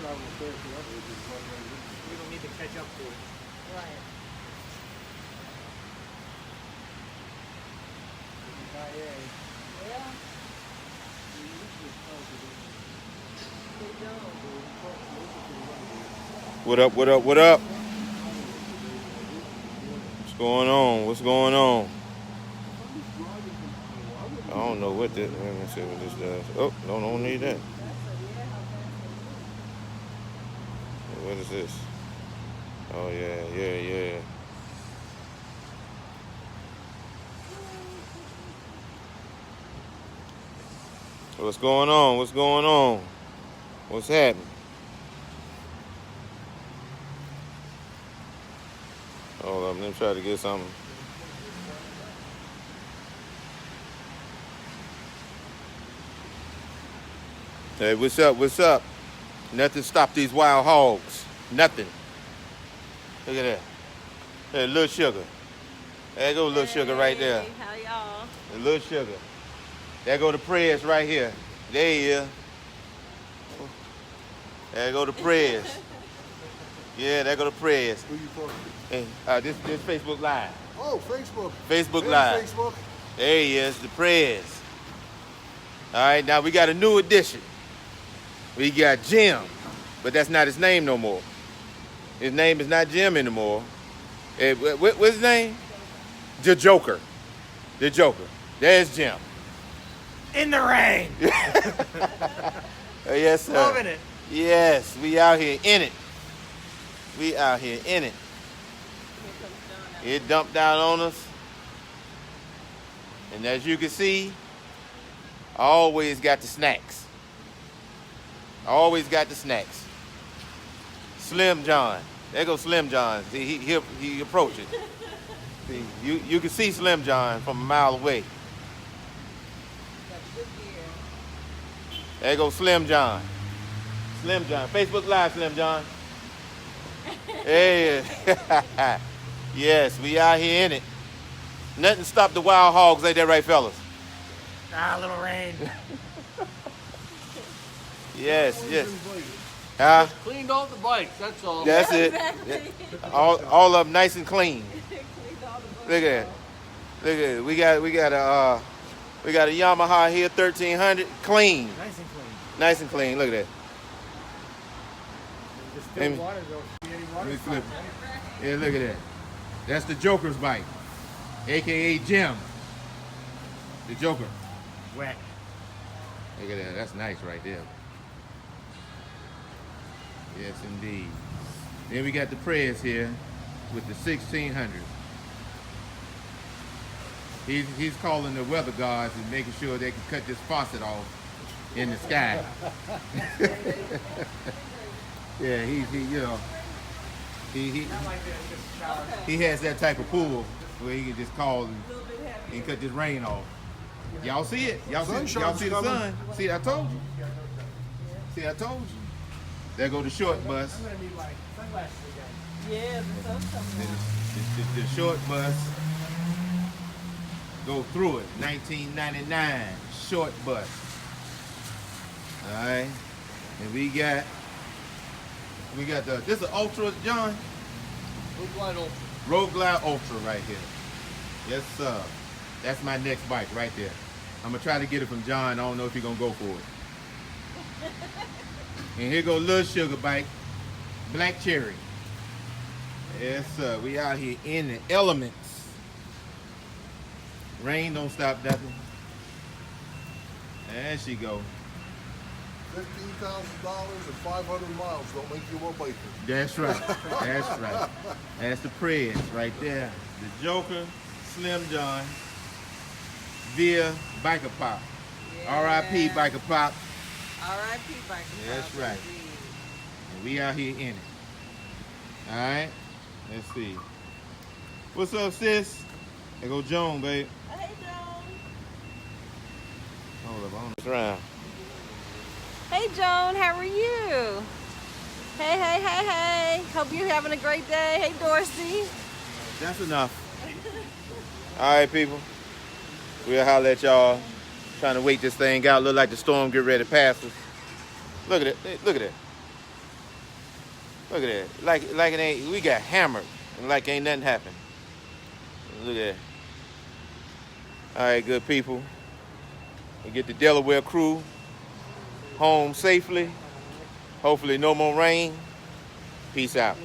You don't need to catch up to it. Right. Yeah. They don't. What up, what up, what up? What's going on? What's going on? I don't know what this, let me see what this does. Oh, no, don't need that. What is this? Oh, yeah. What's going on? What's going on? What's happening? Hold up, let me try to get something. Hey, what's up? What's up? Nothing stop these wild hogs. Nothing. Look at that. Hey, Little Sugar. There go Little Sugar right there. Hey, how y'all? The Little Sugar. There go the Prez right here. There he is. There go the Prez. Yeah, there go the Prez. Who you talking Hey, this Facebook Live. to? Oh, Facebook. Facebook Hey, Live. Facebook. There he is, the Prez. All right, now we got a new addition. We got Jim, but that's not his name no more. His name is not Jim anymore. What's his name? The Joker. The Joker. There's Jim. In the rain. Yes, sir. Loving it. Yes, we out here in it. We out here in it. Here comes John out. It dumped down on us. And as you can see, I always got the snacks. I always got the snacks. Slim John. There goes Slim John. See, he approached it. See, you can see Slim John from a mile away. Got good gear. There goes Slim John. Slim John. Facebook Live, Slim John. Hey. Yes, we out here in it. Nothing stop the wild hogs, ain't that right, fellas? Ah, a little rain. Yes. Huh? Cleaned off the bikes, that's all. That's it. Exactly. All of them nice and clean. Cleaned all the books Look at that. off. Look at it. We got a Yamaha here 1300 clean. Nice and clean. Nice and clean. Look at that. There's Let me- still water though. Any Let water me flip spots, it. Yeah, look at that. That's the Joker's bike, aka Jim. The Joker. right? Wet. Look at that. That's nice right there. Yes, indeed. Then we got the Prez here with the 1600. He's calling the weather guards and making sure they can cut this faucet off in the sky. Yeah, he has that type of pool where he can just call and cut this rain off. Y'all see it? Y'all see the coming. sun? See, I told you. See, I told you. There go the short bus. I'm gonna need like sunglasses again. Yeah, the sun's coming out. The short bus go through it. 1999 short bus. All right, and we got this is Ultra, John. Road Glide Ultra. Road Glide Ultra right here. Yes, sir. That's my next bike right there. I'm gonna try to get it from John. I don't know if he's gonna go for it. And here go Little Sugar bike, Black Cherry. Yes, sir. We out here in the elements. Rain don't stop nothing. There she go. $15,000 and 500 miles don't make you a biker. That's right. That's right. That's the Prez right there. The Joker, Slim John, via Biker Pop. R.I.P. Biker Pop. R.I.P. Biker. That's Pop, right. indeed. And we out here in it. All right. Let's see. What's up, sis? There go Joan, babe. Hey, Joan. Hold up, on this round. Hey, Joan. How are you? Hey, hey, hey, hey. Hope you're having a great day. Hey, Dorsey. That's enough. All right, people. We'll holler at y'all. Trying to wait this thing out. Look like the storm get ready to pass us. Look at it. Hey, look at it. Look at that. Like it ain't, we got hammered. And like ain't nothing happened. Look at that. All right, good people. We get the Delaware crew home safely. Hopefully no more rain. Peace out.